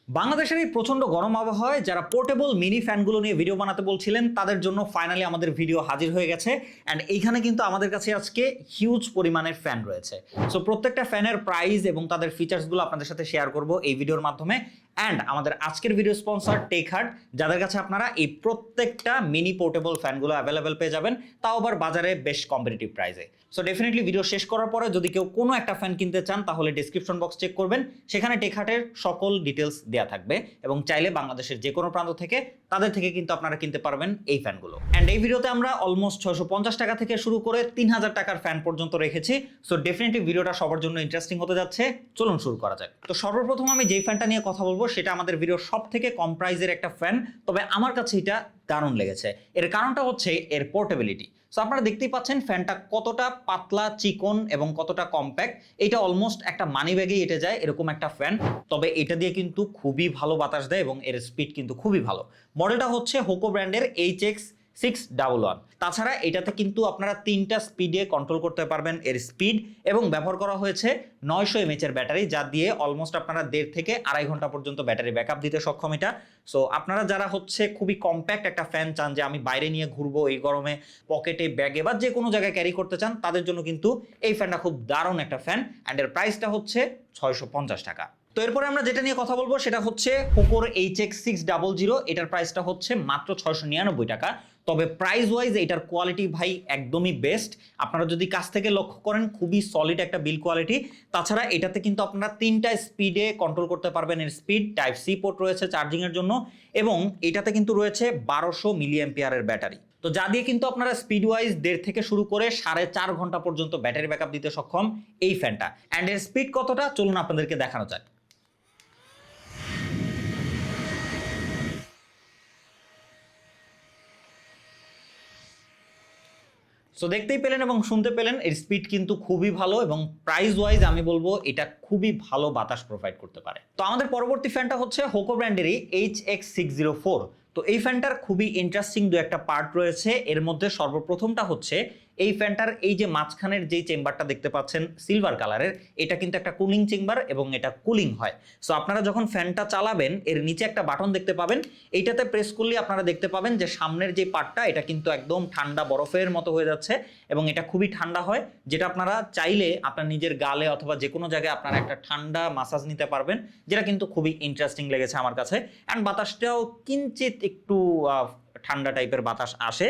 বাংলাদেশের এই প্রচন্ড গরম আবহাওয়ায় যারা পোর্টেবল মিনি ফ্যানগুলো নিয়ে ভিডিও বানাতে বলছিলেন তাদের জন্য ফাইনালি আমাদের ভিডিও হাজির হয়ে গেছে। অ্যান্ড এইখানে কিন্তু আমাদের কাছে আজকে হিউজ পরিমাণের ফ্যান রয়েছে। সো প্রত্যেকটা ফ্যানের প্রাইস এবং তাদের ফিচার্সগুলো আপনাদের সাথে শেয়ার করব এই ভিডিওর মাধ্যমে। অ্যান্ড আমাদের আজকের ভিডিও স্পন্সর টেকহার্ট, যাদের কাছে আপনারা এই প্রত্যেকটা মিনি পোর্টেবল ফ্যানগুলো অ্যাভেলেবেল পেয়ে যাবেন, তাও আবার বাজারে বেশ কম্পিটিটিভ প্রাইসে। সো ডেফিনেটলি ভিডিও শেষ করার পরে যদি কেউ কোনো একটা ফ্যান কিনতে চান তাহলে ডিসক্রিপশন বক্স চেক করবেন, সেখানে টেকহার্টের সকল ডিটেলস দেওয়া থাকবে এবং চাইলে বাংলাদেশের যে কোনো প্রান্ত থেকে তাদের থেকে কিন্তু আপনারা কিনতে পারবেন এই ফ্যানগুলো। অ্যান্ড এই ভিডিওতে আমরা অলমোস্ট 650 টাকা থেকে শুরু করে 3000 টাকার ফ্যান পর্যন্ত রেখেছি। সো ডেফিনেটলি ভিডিওটা সবার জন্য ইন্টারেস্টিং হতে যাচ্ছে। চলুন শুরু করা যাক। তো সর্বপ্রথম আমি যেই ফ্যানটা নিয়ে কথা বলবো সেটা আমাদের ভিডিওর সব থেকে কম প্রাইসের একটা ফ্যান, তবে আমার কাছে এটা দারুণ লেগেছে। এর কারণটা হচ্ছে এর পোর্টেবিলিটি। সো আপনারা দেখতেই পাচ্ছেন ফ্যানটা কতটা পাতলা, চিকন এবং কতটা কম্প্যাক্ট। এটা অলমোস্ট একটা মানি ব্যাগেই এটে যায় এরকম একটা ফ্যান। তবে এটা দিয়ে কিন্তু খুবই ভালো বাতাস দেয় এবং এর স্পিড কিন্তু খুবই ভালো। মডেলটা হচ্ছে হোকো ব্র্যান্ডের HX611। তাছাড়া এটাতে কিন্তু আপনারা 3টা স্পিডে কন্ট্রোল করতে পারবেন এর স্পিড, এবং ব্যবহার করা হয়েছে 900 mAh এর ব্যাটারি, যা দিয়ে অলমোস্ট আপনারা 1.5 থেকে 2.5 ঘন্টা পর্যন্ত ব্যাটারি ব্যাকআপ দিতে সক্ষম এটা। সো আপনারা যারা হচ্ছে খুবই কম্প্যাক্ট একটা ফ্যান চান, যে আমি বাইরে নিয়ে ঘুরবো এই গরমে, পকেটে, ব্যাগে বা যে কোনো জায়গায় ক্যারি করতে চান, তাদের জন্য কিন্তু এই ফ্যানটা খুব দারুণ একটা ফ্যান। অ্যান্ড এর প্রাইসটা হচ্ছে 650 টাকা। তো এরপরে আমরা যেটা নিয়ে কথা বলবো সেটা হচ্ছে হোকোর HX600। এটার প্রাইসটা হচ্ছে মাত্র 699 টাকা। তবে প্রাইস ওয়াইজ এটার কোয়ালিটি ভাই একদমই বেস্ট। আপনারা যদি কাছ থেকে লক্ষ্য করেন, খুবই সলিড একটা বিল কোয়ালিটি। তাছাড়া এটাতে কিন্তু আপনারা 3টা স্পিডে কন্ট্রোল করতে পারবেন এর স্পিড। টাইপ সি পোর্ট রয়েছে চার্জিংয়ের জন্য, এবং এটাতে কিন্তু রয়েছে 1200 মিলিঅ্যাম্পিয়ারের ব্যাটারি। তো যা দিয়ে কিন্তু আপনারা স্পিড ওয়াইজ 1.5 থেকে শুরু করে 4.5 ঘন্টা পর্যন্ত ব্যাটারি ব্যাকআপ দিতে সক্ষম এই ফ্যানটা। অ্যান্ড এর স্পিড কতটা চলুন আপনাদেরকে দেখানো যাক। সো দেখতেই পেলেন এবং শুনতে পেলেন এর স্পিড কিন্তু খুবই ভালো, এবং প্রাইস ওয়াইজ আমি বলবো এটা খুবই ভালো বাতাস প্রোভাইড করতে পারে। তো আমাদের পরবর্তী ফ্যানটা হচ্ছে হোকো ব্র্যান্ডেরই HX604। তো এই ফ্যানটার খুবই ইন্টারেস্টিং দু একটা পার্ট রয়েছে। এর মধ্যে সর্বপ্রথমটা হচ্ছে এই ফ্যানটার এই যে মাঝখানের যেই চেম্বারটা দেখতে পাচ্ছেন সিলভার কালারের, এটা কিন্তু একটা কুলিং চেম্বার এবং এটা কুলিং হয়। সো আপনারা যখন ফ্যানটা চালাবেন এর নিচে একটা বাটন দেখতে পাবেন, এইটাতে প্রেস করলে আপনারা দেখতে পাবেন যে সামনের যে পার্টটা এটা কিন্তু একদম ঠান্ডা বরফের মতো হয়ে যাচ্ছে, এবং এটা খুবই ঠান্ডা হয়, যেটা আপনারা চাইলে আপনার নিজের গালে অথবা যে কোনো জায়গায় আপনারা একটা ঠান্ডা মাসাজ নিতে পারবেন, যেটা কিন্তু খুবই ইন্টারেস্টিং লেগেছে আমার কাছে। অ্যান্ড বাতাসটাও কিঞ্চিত একটু ঠান্ডা টাইপের বাতাস আসে।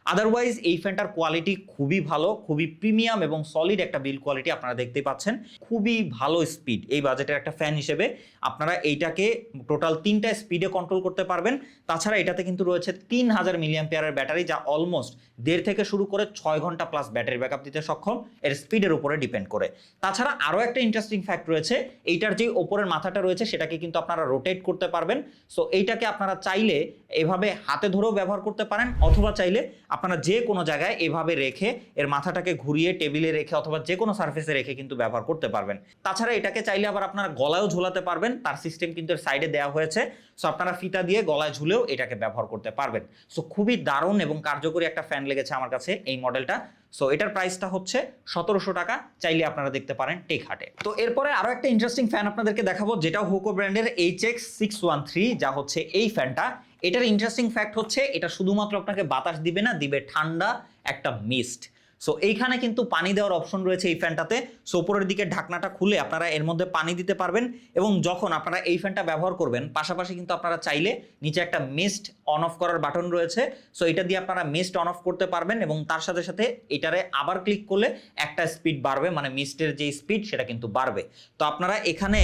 আদারওয়াইজ এই ফ্যানটার কোয়ালিটি খুবই ভালো, খুবই প্রিমিয়াম এবং সলিড একটা বিল কোয়ালিটি আপনারা দেখতে পাচ্ছেন। খুবই ভালো স্পিড। এই বাজেটের একটা ফ্যান হিসেবে আপনারা এইটাকে টোটাল 3টা স্পিডে কন্ট্রোল করতে পারবেন। তাছাড়া এটাতে কিন্তু রয়েছে 3000 মিলিঅ্যাম্পিয়ারের ব্যাটারি, যা অলমোস্ট 1.5 থেকে শুরু করে 6 ঘন্টা প্লাস ব্যাটারি ব্যাকআপ দিতে সক্ষম এর স্পিডের উপরে ডিপেন্ড করে। তাছাড়া আরও একটা ইন্টারেস্টিং ফ্যাক্ট রয়েছে, এইটার যে ওপরের মাথাটা রয়েছে সেটাকে কিন্তু আপনারা রোটেট করতে পারবেন। সো এইটাকে আপনারা চাইলে এভাবে হাতে ধরেও ব্যবহার করতে পারেন, অথবা চাইলে আপনারা যে কোনো জায়গায় এভাবে রেখে এর মাথাটাকে ঘুরিয়ে টেবিলে রেখে অথবা যে কোনো সার্ফেসে রেখে কিন্তু ব্যবহার করতে পারবেন। তাছাড়া এটাকে চাইলে আবার আপনারা গলায়ও ঝোলাতে পারবেন, তার সিস্টেম কিন্তু এর সাইডে দেওয়া হয়েছে। সো আপনারা ফিতা দিয়ে গলায় ঝুলেও এটাকে ব্যবহার করতে পারবেন। সো খুবই দারুণ এবং কার্যকরী একটা ফ্যান লেগেছে আমার কাছে এই মডেলটা। সো এটার প্রাইসটা হচ্ছে 1700 টাকা। চাইলে আপনারা দেখতে পারেন টেকহার্টে। তো এরপরে আরো একটা ইন্টারেস্টিং ফ্যান আপনাদেরকে দেখাবো, যেটাও হোকো ব্র্যান্ডের HX613, যা হচ্ছে এই ফ্যানটা। এটার ইন্টারেস্টিং ফ্যাক্ট হচ্ছে এটা শুধুমাত্র আপনাকে বাতাস দিবে না, দিবে ঠান্ডা একটা মিস্ট। সো এইখানে কিন্তু পানি দেওয়ার অপশন রয়েছে এই ফ্যানটাতে। সো উপরের দিকে ঢাকনাটা খুলে আপনারা এর মধ্যে পানি দিতে পারবেন, এবং যখন আপনারা এই ফ্যানটা ব্যবহার করবেন পাশাপাশি কিন্তু আপনারা চাইলে নিচে একটা মিস্ট অন অফ করার বাটন রয়েছে। সো এটা দিয়ে আপনারা মিস্ট অন অফ করতে পারবেন, এবং তার সাথে সাথে এটারে আবার ক্লিক করলে একটা স্পিড বাড়বে, মানে মিস্টের যে স্পিড সেটা কিন্তু বাড়বে। তো আপনারা এখানে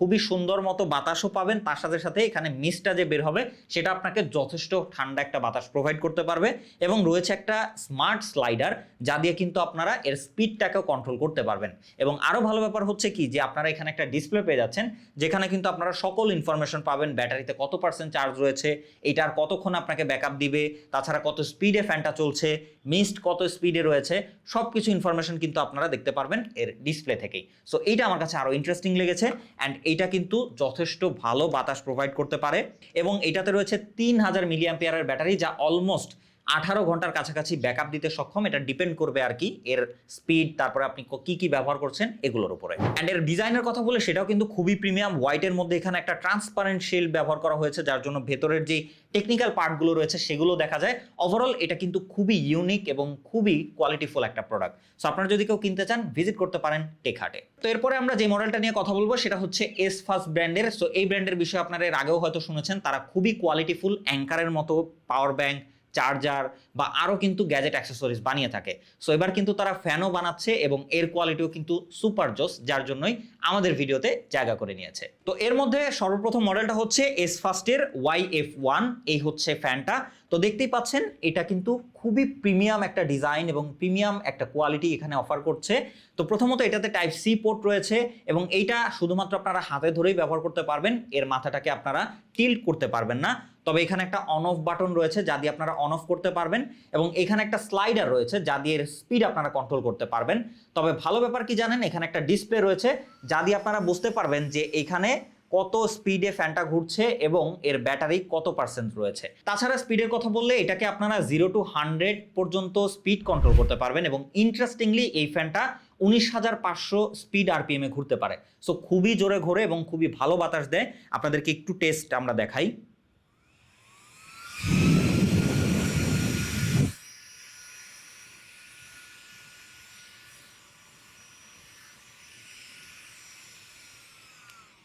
খুবই সুন্দর মতো বাতাসও পাবেন, তার সাথে সাথে এখানে মিস্টটা যে বের হবে সেটা আপনাকে যথেষ্ট ঠান্ডা একটা বাতাস প্রোভাইড করতে পারবে। এবং রয়েছে একটা স্মার্ট স্লাইডার, যা দিয়ে কিন্তু আপনারা এর স্পিডটাকেও কন্ট্রোল করতে পারবেন। এবং আরও ভালো ব্যাপার হচ্ছে কি, যে আপনারা এখানে একটা ডিসপ্লে পেয়ে যাচ্ছেন, যেখানে কিন্তু আপনারা সকল ইনফরমেশন পাবেন। ব্যাটারিতে কত % চার্জ রয়েছে, এটার কতক্ষণ আপনাকে ব্যাকআপ দিবে, তাছাড়া কত স্পিডে ফ্যানটা চলছে, মিস্ট কত স্পিডে রয়েছে, সব কিছু ইনফরমেশন কিন্তু আপনারা দেখতে পারবেন এর ডিসপ্লে থেকেই। সো এইটা আমার কাছে আরও ইন্টারেস্টিং লেগেছে। অ্যান্ড এইটা কিন্তু যথেষ্ট ভালো বাতাস প্রোভাইড করতে পারে, এবং এটাতে রয়েছে 3000 মিলিঅ্যাম্পিয়ারের ব্যাটারি, যা অলমোস্ট 18 ঘন্টার কাছাকাছি ব্যাকআপ দিতে সক্ষম। এটা ডিপেন্ড করবে আর কি এর স্পিড, তারপরে আপনি কি কি ব্যবহার করছেন এগুলোর উপরে। অ্যান্ড এর ডিজাইনের কথা বলে সেটাও কিন্তু খুবই প্রিমিয়াম। হোয়াইটের মধ্যে এখানে একটা ট্রান্সপারেন্ট শিল্ড ব্যবহার করা হয়েছে, যার জন্য ভেতরের যে টেকনিক্যাল পার্টগুলো রয়েছে সেগুলো দেখা যায়। ওভারঅল এটা কিন্তু খুবই ইউনিক এবং খুবই কোয়ালিটিফুল একটা প্রোডাক্ট। সো আপনারা যদি কেউ কিনতে চান ভিজিট করতে পারেন টেক হাটে। তো এরপরে আমরা যে মডেলটা নিয়ে কথা বলবো সেটা হচ্ছে এস ফার্স্ট ব্র্যান্ডের। সো এই ব্র্যান্ডের বিষয়ে আপনারা এর আগেও হয়তো শুনেছেন, তারা খুবই কোয়ালিটিফুল অ্যাঙ্কারের মতো পাওয়ার ব্যাংক, চার্জার বা আরও কিন্তু গ্যাজেট অ্যাক্সেসরিজ বানিয়ে থাকে। সো এবার কিন্তু তারা ফ্যানও বানাচ্ছে এবং এর কোয়ালিটিও কিন্তু সুপার জোস, যার জন্যই আমাদের ভিডিওতে জায়গা করে নিয়েছে। তো এর মধ্যে সর্বপ্রথম মডেলটা হচ্ছে এস ফার্স্টের YF1। এই হচ্ছে ফ্যানটা। তো দেখতেই পাচ্ছেন এটা কিন্তু খুবই প্রিমিয়াম একটা ডিজাইন এবং প্রিমিয়াম একটা কোয়ালিটি এখানে অফার করছে। তো প্রথমত এটাতে টাইপ সি পোর্ট রয়েছে এবং এইটা শুধুমাত্র আপনারা হাতে ধরেই ব্যবহার করতে পারবেন। এর মাথাটাকে আপনারা টিল্ট করতে পারবেন না। তবে এখানে একটা অন অফ বাটন রয়েছে যা দিয়ে আপনারা অন অফ করতে পারবেন এবং এখানে একটা স্লাইডার রয়েছে যা দিয়ে এর স্পিড আপনারা কন্ট্রোল করতে পারবেন। তবে ভালো ব্যাপার কি জানেন, এখানে একটা ডিসপ্লে রয়েছে যা দিয়ে আপনারা বুঝতে পারবেন যে এখানে কত স্পিডে ফ্যানটা ঘুরছে এবং এর ব্যাটারি কত পার্সেন্ট রয়েছে। তাছাড়া স্পিডের কথা বললে এটাকে আপনারা 0 to 100 পর্যন্ত স্পিড কন্ট্রোল করতে পারবেন এবং ইন্টারেস্টিংলি এই ফ্যানটা 19,500 স্পিড আরপিএম এ ঘুরতে পারে। সো খুবই জোরে ঘোরে এবং খুবই ভালো বাতাস দেয়। আপনাদেরকে একটু টেস্ট আমরা দেখাই।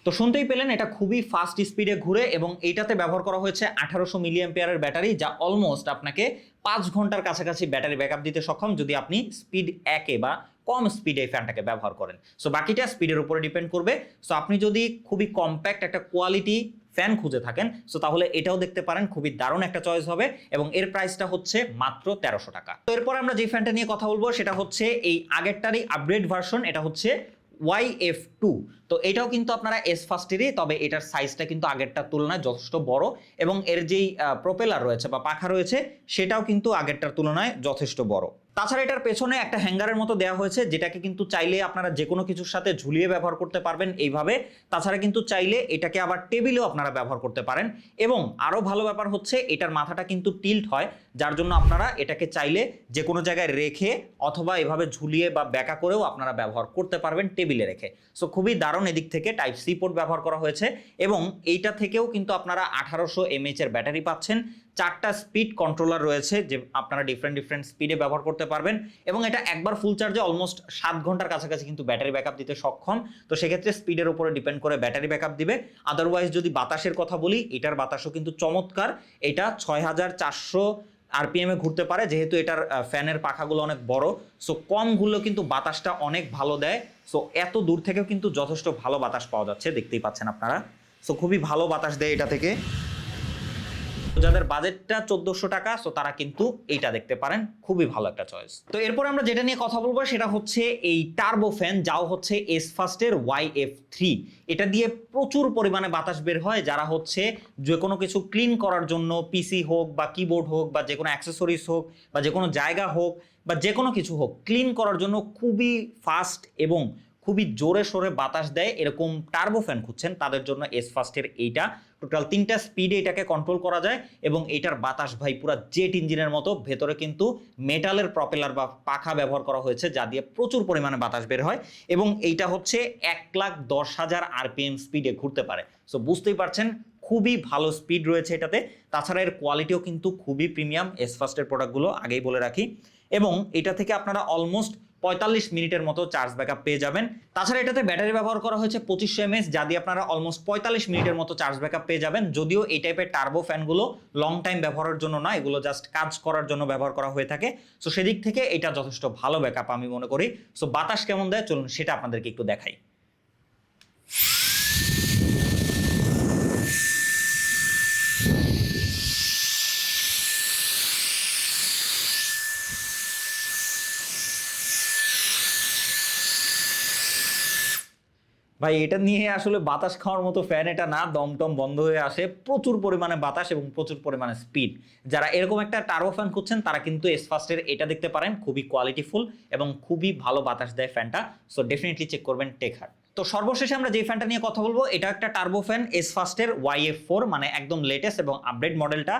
তো শুনতেই পেলেন এটা খুবই ফাস্ট স্পিডে ঘুরে এবং এইটাতে ব্যবহার করা হয়েছে 1800 মিলি অ্যাম্পিয়ারের ব্যাটারি, যা অলমোস্ট আপনাকে 5 ঘন্টার কাছাকাছি ব্যাটারি ব্যাকআপ দিতে সক্ষম যদি আপনি স্পিড 1 বা কম স্পিডে এই ফ্যানটাকে ব্যবহার করেন। সো বাকিটা স্পিডের উপরে ডিপেন্ড করবে। সো আপনি যদি খুবই কম্প্যাক্ট একটা কোয়ালিটি ফ্যান খুঁজে থাকেন সো তাহলে এটাও দেখতে পারেন, খুবই দারুণ একটা চয়েস হবে এবং এর প্রাইসটা হচ্ছে মাত্র 1300 টাকা। তো এরপর আমরা যে ফ্যানটা নিয়ে কথা বলবো সেটা হচ্ছে এই আগেরটারই আপগ্রেড ভার্সন, এটা হচ্ছে YF2। তো এটাও কিন্তু আপনারা এস ফার্স্টেরই, তবে এটার সাইজটা কিন্তু আগেরটার তুলনায় যথেষ্ট বড় এবং এর যেই প্রোপেলার রয়েছে বা পাখা রয়েছে সেটাও কিন্তু আগেরটার তুলনায় যথেষ্ট বড়। তাছাড়া এটার পেছনে একটা হ্যাঙ্গারের মতো দেওয়া হয়েছে যেটাকে কিন্তু চাইলে আপনারা যে কোনো কিছুর সাথে ঝুলিয়ে ব্যবহার করতে পারবেন এইভাবে। তাছাড়া কিন্তু চাইলে এটাকে আবার টেবিলেও আপনারা ব্যবহার করতে পারেন এবং আরও ভালো ব্যাপার হচ্ছে এটার মাথাটা কিন্তু টিল্ট হয়, যার জন্য আপনারা এটাকে চাইলে যে কোনো জায়গায় রেখে অথবা এভাবে ঝুলিয়ে বা ব্যাকা করেও আপনারা ব্যবহার করতে পারবেন টেবিলে রেখে। সো খুবই দারুণ এদিক থেকে টাইপ সি পোর্ট ব্যবহার করা হয়েছে এবং এইটা থেকেও কিন্তু আপনারা 1800 mAh এর ব্যাটারি পাচ্ছেন। 4টা স্পিড কন্ট্রোলার রয়েছে যে আপনারা ডিফারেন্ট স্পিডে ব্যবহার করতে পারবেন এবং এটা একবার ফুল চার্জে অলমোস্ট 7 ঘন্টার কাছাকাছি কিন্তু ব্যাটারি ব্যাকআপ দিতে সক্ষম। তো সেক্ষেত্রে স্পিডের উপরে ডিপেন্ড করে ব্যাটারি ব্যাকআপ দিবে। আদারওয়াইজ যদি বাতাসের কথা বলি, এটার বাতাসও কিন্তু চমৎকার। এটা 6400 আরপিএম এ ঘুরতে পারে, যেহেতু এটার ফ্যানের পাখাগুলো অনেক বড়। সো কম ঘুরলেও কিন্তু বাতাসটা অনেক ভালো দেয়। সো এত দূর থেকেও কিন্তু যথেষ্ট ভালো বাতাস পাওয়া যাচ্ছে, দেখতেই পাচ্ছেন আপনারা। সো খুবই ভালো বাতাস দেয় এটা থেকে। যাদের বাজেটটা 1400 টাকা সো তারা কিন্তু এইটা দেখতে পারেন, খুবই ভালো একটা চয়েস। তো এরপর আমরা যেটা নিয়ে কথা বলবো সেটা হচ্ছে এই টার্বো ফ্যান, যাও হচ্ছে এস ফার্স্টের YF3। এটা দিয়ে প্রচুর পরিমাণে বাতাস বের হয়, যারা হচ্ছে যে কোনো কিছু ক্লিন করার জন্য পিসি হোক বা কিবোর্ড হোক বা যে কোনো অ্যাক্সেসরিজ হোক বা যে কোনো জায়গা হোক বা যে কোনো কিছু হোক ক্লিন করার জন্য খুবই ফাস্ট এবং খুবই জোরে সোরে বাতাস দেয় এরকম টার্বো ফ্যান খুঁজছেন তাদের জন্য এস ফার্স্টের এইটা। টোটাল 3টা স্পিডে এটাকে কন্ট্রোল করা যায় এবং এটার বাতাস ভাই পুরো জেট ইঞ্জিনের মতো। ভেতরে কিন্তু মেটালের প্রপেলার বা পাখা ব্যবহার করা হয়েছে যা দিয়ে প্রচুর পরিমাণে বাতাস বের হয় এবং এইটা হচ্ছে 1,10,000 আরপিএম স্পিডে ঘুরতে পারে। সো বুঝতেই পারছেন খুবই ভালো স্পিড রয়েছে এটাতে। তাছাড়া এর কোয়ালিটিও কিন্তু খুবই প্রিমিয়াম, এস ফার্স্টের প্রোডাক্টগুলো আগেই বলে রাখি। এবং এটা থেকে আপনারা অলমোস্ট 45 মিনিটের মতো চার্জ ব্যাকআপ পেয়ে যাবেন। তাছাড়া এটাতে ব্যাটারি ব্যবহার করা হয়েছে 2500 mAh, যা দিয়ে আপনারা অলমোস্ট 45 মিনিটের মতো চার্জ ব্যাকআপ পেয়ে যাবেন। যদিও এই টাইপের টার্বো ফ্যানগুলো লং টাইম ব্যবহারের জন্য না, এগুলো জাস্ট কাজ করার জন্য ব্যবহার করা হয়ে থাকে। সো সেদিক থেকে এটা যথেষ্ট ভালো ব্যাকআপ আমি মনে করি। সো বাতাস কেমন দেয় চলুন সেটা আপনাদেরকে একটু দেখাই। ভাই এটা নিয়ে আসলে বাতাস খাওয়ার মতো ফ্যান এটা না, দমটম বন্ধ হয়ে আসে, প্রচুর পরিমাণে বাতাস এবং প্রচুর পরিমাণে স্পিড। যারা এরকম একটা টার্বো ফ্যান খুঁজছেন তারা কিন্তু এস ফার্স্টের এটা দেখতে পারেন, খুবই কোয়ালিটিফুল এবং খুবই ভালো বাতাস দেয় ফ্যানটা। সো ডেফিনেটলি চেক করবেন টেক হাট। তো সর্বশেষে আমরা যে ফ্যানটা নিয়ে কথা বলবো এটা একটা টার্বো ফ্যান এস ফাস্টের YF4, মানে একদম লেটেস্ট এবং আপডেট মডেলটা।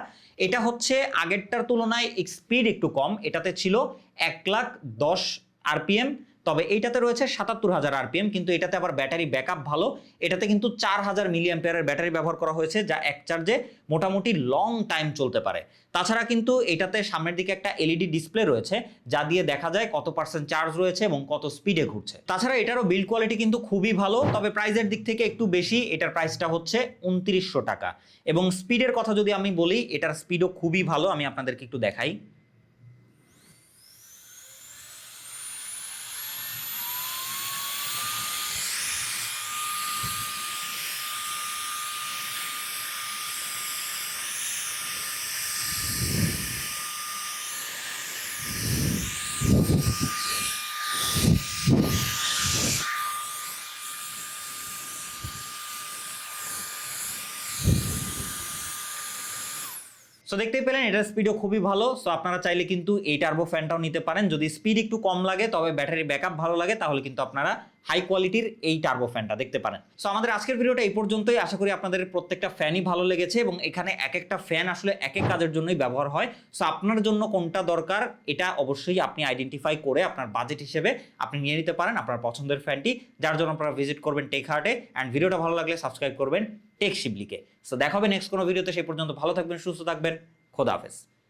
এটা হচ্ছে আগেরটার তুলনায় স্পিড একটু কম, এটাতে ছিল 1,10,000 RPM, তবে এইটাতে রয়েছে 77,000 RPM, কিন্তু এটাতে আবার ব্যাটারি ব্যাকআপ ভালো। এটাতে কিন্তু 4000 মিলিঅ্যাম্পিয়ারের ব্যাটারি ব্যবহার করা হয়েছে, যা এক চার্জে মোটামুটি লং টাইম চলতে পারে। তাছাড়া কিন্তু এটাতে সামনের দিকে একটা এলইডি ডিসপ্লে রয়েছে, যা দিয়ে দেখা যায় কত পার্সেন্ট চার্জ রয়েছে এবং কত স্পিডে ঘুরছে। তাছাড়া এটারও বিল্ড কোয়ালিটি কিন্তু খুবই ভালো, তবে প্রাইসের দিক থেকে একটু বেশি। এটার প্রাইসটা হচ্ছে 2900 টাকা। এবং স্পিডের কথা যদি আমি বলি, এটার স্পিডও খুবই ভালো, আমি আপনাদেরকে একটু দেখাই। সো দেখতেই পেলেন এটার স্পিডও খুবই ভালো। সো আপনারা চাইলে কিন্তু এই টার্বো ফ্যানটাও নিতে পারেন। যদি স্পিড একটু কম লাগে তবে ব্যাটারি ব্যাকআপ ভালো লাগে, তাহলে কিন্তু আপনারা হাই কোয়ালিটির এই টার্বো ফ্যানটা দেখতে পারেন। সো আমাদের আজকের ভিডিওটা এই পর্যন্তই। আশা করি আপনাদের প্রত্যেকটা ফ্যানই ভালো লেগেছে এবং এখানে এক একটা ফ্যান আসলে এক এক কাজের জন্যই ব্যবহার হয়। সো আপনার জন্য কোনটা দরকার এটা অবশ্যই আপনি আইডেন্টিফাই করে আপনার বাজেট হিসেবে আপনি নিয়ে নিতে পারেন আপনার পছন্দের ফ্যানটি, যার জন্য আপনারা ভিজিট করবেন টেক হার্টে। অ্যান্ড ভিডিওটা ভালো লাগলে সাবস্ক্রাইব করবেন টেক শিবলিকে। সো দেখা হবে নেক্সট কোনো ভিডিওতে। সেই পর্যন্ত ভালো থাকবেন, সুস্থ থাকবেন, খোদা হাফেজ।